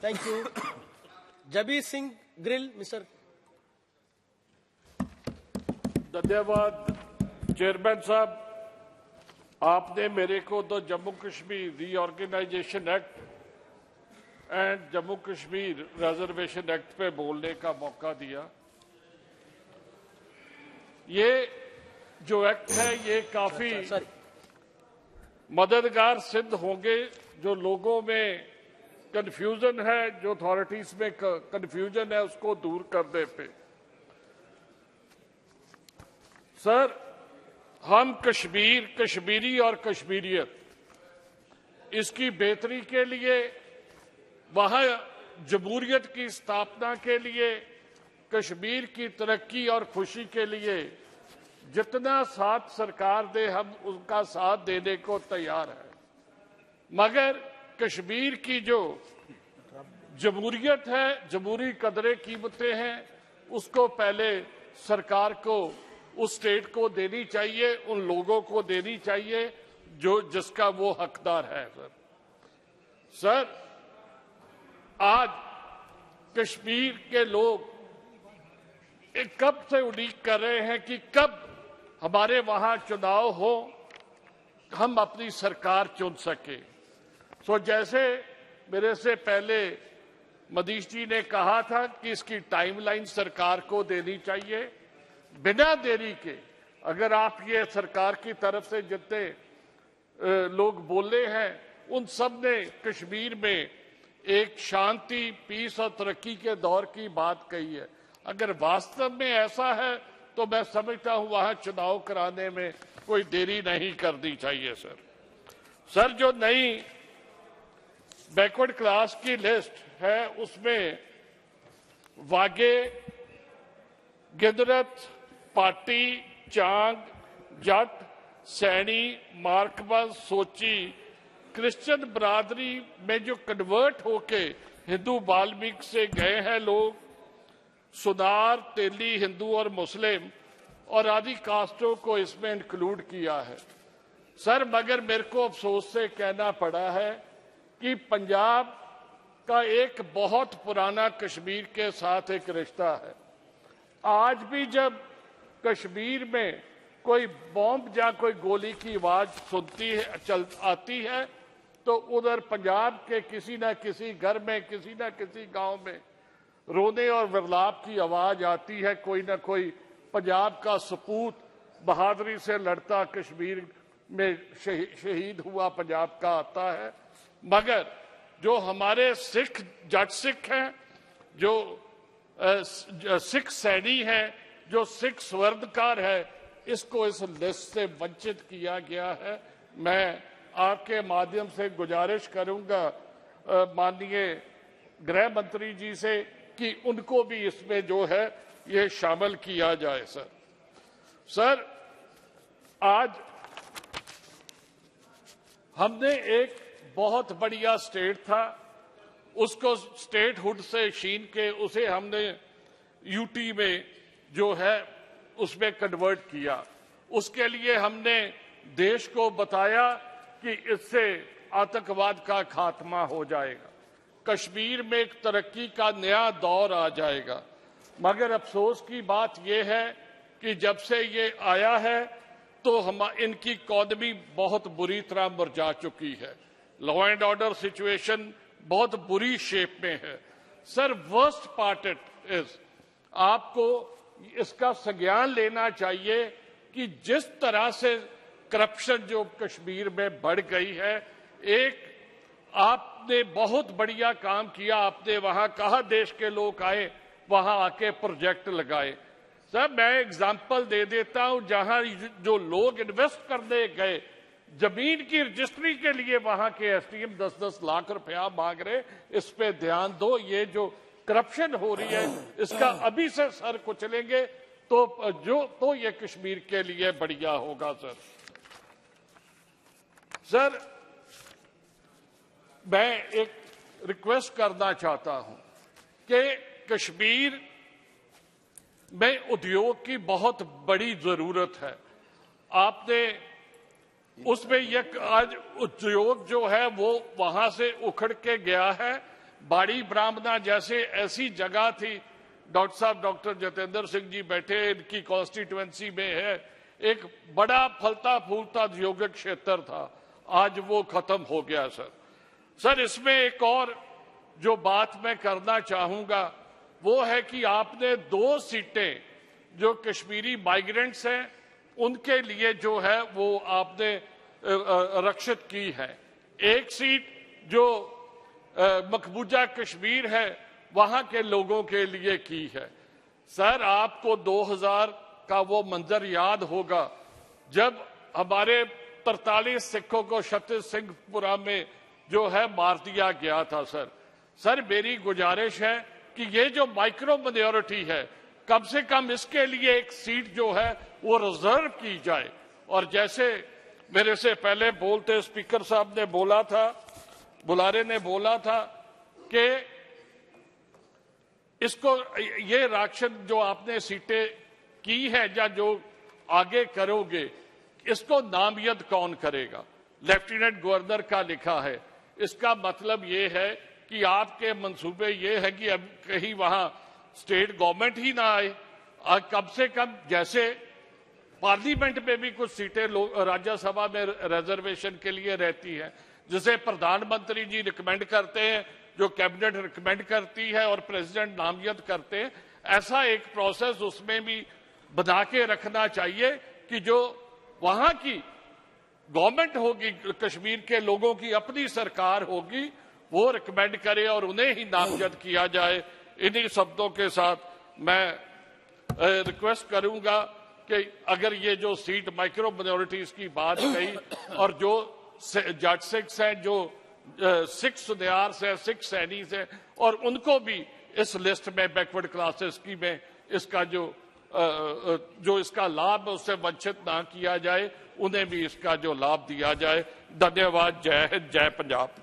Thank you. Jabir Singh Grill, Mr. धन्यवाद chairman साहब, आपने मेरे को तो Jammu Kashmir reorganisation act and Jammu Kashmir reservation act पे बोलने का मौका दिया। ये जो एक्ट है ये काफी मददगार सिद्ध होंगे। जो लोगों में कंफ्यूजन है, जो अथॉरिटीज में कंफ्यूजन है, उसको दूर करने पे। सर, हम कश्मीर, कश्मीरी और कश्मीरियत इसकी बेहतरी के लिए, वहां जमहूरियत की स्थापना के लिए, कश्मीर की तरक्की और खुशी के लिए जितना साथ सरकार दे हम उनका साथ देने को तैयार है। मगर कश्मीर की जो जमहूरियत है, जमहूरी कदरें कीमतें हैं, उसको पहले सरकार को, उस स्टेट को देनी चाहिए, उन लोगों को देनी चाहिए जो जिसका वो हकदार है। सर, आज कश्मीर के लोग कब से उम्मीद कर रहे हैं कि कब हमारे वहां चुनाव हो, हम अपनी सरकार चुन सके। सो जैसे मेरे से पहले मनीष जी ने कहा था कि इसकी टाइमलाइन सरकार को देनी चाहिए, बिना देरी के। अगर आप ये सरकार की तरफ से जितने लोग बोले हैं, उन सब ने कश्मीर में एक शांति, पीस और तरक्की के दौर की बात कही है। अगर वास्तव में ऐसा है तो मैं समझता हूं वहां चुनाव कराने में कोई देरी नहीं करनी चाहिए। सर, जो नई बैकवर्ड क्लास की लिस्ट है उसमें वागे, गिदरत, पाटी, चांग, जट, सैनी, मार्कबल, सोची, क्रिश्चियन बरादरी में जो कन्वर्ट होके हिंदू वाल्मीकि से गए हैं लोग, सुनार, तेली, हिंदू और मुस्लिम और आदि कास्टों को इसमें इंक्लूड किया है। सर, मगर मेरे को अफसोस से कहना पड़ा है कि पंजाब का एक बहुत पुराना कश्मीर के साथ एक रिश्ता है। आज भी जब कश्मीर में कोई बॉम्ब या कोई गोली की आवाज सुनती है, आती है, तो उधर पंजाब के किसी न किसी घर में, किसी न किसी गांव में रोने और विलाप की आवाज आती है। कोई न कोई पंजाब का सपूत बहादुरी से लड़ता कश्मीर में शहीद हुआ पंजाब का आता है। मगर जो हमारे सिख, जट सिख हैं, जो सिख सैनी है, जो सिख स्वर्णकार है, इसको इस लिस्ट से वंचित किया गया है। मैं आपके माध्यम से गुजारिश करूंगा माननीय गृह मंत्री जी से कि उनको भी इसमें जो है ये शामिल किया जाए। सर, आज हमने एक बहुत बढ़िया स्टेट था, उसको स्टेटहुड से छीन के उसे हमने यूटी में जो है उसमें कन्वर्ट किया। उसके लिए हमने देश को बताया कि इससे आतंकवाद का खात्मा हो जाएगा, कश्मीर में एक तरक्की का नया दौर आ जाएगा। मगर अफसोस की बात यह है कि जब से ये आया है तो इनकी इकॉनमी बहुत बुरी तरह मुरझा चुकी है। लॉ एंड ऑर्डर सिचुएशन बहुत बुरी शेप में है। Sir, worst part it is, आपको इसका संज्ञान लेना चाहिए कि जिस तरह से करप्शन जो कश्मीर में बढ़ गई है, एक आपने बहुत बढ़िया काम किया, आपने वहां कहा देश के लोग आए, वहां आके प्रोजेक्ट लगाए। सर, मैं एग्जांपल दे देता हूं, जहां जो लोग इन्वेस्ट करने गए, जमीन की रजिस्ट्री के लिए वहां के एसडीएम 10-10 लाख रुपया मांग रहे। इस पे ध्यान दो। ये जो करप्शन हो रही है इसका अभी से सर कुचलेंगे तो ये कश्मीर के लिए बढ़िया होगा। सर, मैं एक रिक्वेस्ट करना चाहता हूं कि कश्मीर में उद्योग की बहुत बड़ी जरूरत है। आपने उसमें आज उद्योग जो है वो वहां से उखड़ के गया है, बाड़ी ब्राह्मणा जैसे ऐसी जगह थी, डॉक्टर साहब डॉक्टर जितेंद्र सिंह जी बैठे, इनकी कॉन्स्टिट्यूएंसी में है, एक बड़ा फलता फूलता यौगिक क्षेत्र था, आज वो खत्म हो गया सर। इसमें एक और जो बात मैं करना चाहूंगा वो है कि आपने 2 सीटें जो कश्मीरी माइग्रेंट्स हैं उनके लिए जो है वो आपने रक्षित की है। एक सीट जो मकबूजा कश्मीर है वहां के लोगों के लिए की है। सर, आपको 2000 का वो मंजर याद होगा जब हमारे 43 सिखों को छत्तीस सिंहपुरा में जो है मार दिया गया था। सर मेरी गुजारिश है कि ये जो माइक्रो माइनॉरिटी है, कम से कम इसके लिए एक सीट जो है वो रिजर्व की जाए। और जैसे मेरे से पहले बोलते स्पीकर साहब ने बोला था, बुलारे ने बोला था कि इसको ये राक्षस जो आपने सीटें की है या जो आगे करोगे, इसको नामजद कौन करेगा? लेफ्टिनेंट गवर्नर का लिखा है। इसका मतलब ये है कि आपके मंसूबे ये है कि अब कहीं वहां स्टेट गवर्नमेंट ही ना आए। कम से कम जैसे पार्लियामेंट में भी कुछ सीटें राज्यसभा में रिजर्वेशन के लिए रहती हैं, जिसे प्रधानमंत्री जी रिकमेंड करते हैं, जो कैबिनेट रिकमेंड करती है और प्रेसिडेंट नामजद करते हैं, ऐसा एक प्रोसेस उसमें भी बना के रखना चाहिए कि जो वहां की गवर्नमेंट होगी, कश्मीर के लोगों की अपनी सरकार होगी, वो रिकमेंड करे और उन्हें ही नामजद किया जाए। इन्हीं शब्दों के साथ मैं रिक्वेस्ट करूंगा कि अगर ये जो सीट माइक्रो माइनॉरिटीज की बात कही और जो जट सिक्स हैं, जो सिख सुनियार्स हैं, सिख सैनीज हैं, और उनको भी इस लिस्ट में बैकवर्ड क्लासेस की में इसका जो इसका लाभ उससे वंचित ना किया जाए, उन्हें भी इसका जो लाभ दिया जाए। धन्यवाद। जय हिंद, जय पंजाब।